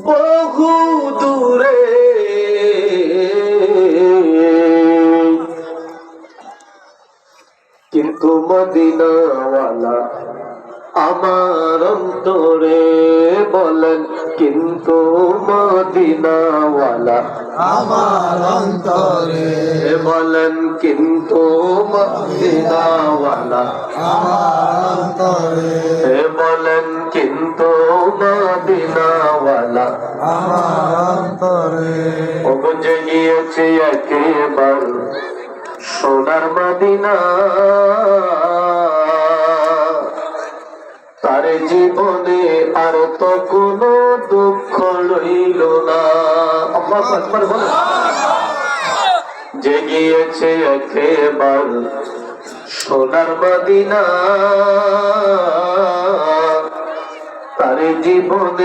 বহু দূরে কিন্তু মদিনাওয়ালা আমার অন্তরে। বলেন কিন্তু মদিনাওয়ালা আমার অন্তরে, বলেন কিন্তু মদিনাওয়ালা আমার অন্তরে, বলেন কিন্তু মদিনাওয়ালা আমার অন্তরে। ও বুঝে গিয়েছে একেবার সোনার মদিনা, তার জীবনে আর তো কোনো দুঃখ রইল না। আল্লাহু আকবার বলেন। যে গিয়েছে একেবার সোনার মদিনা, তার জীবনে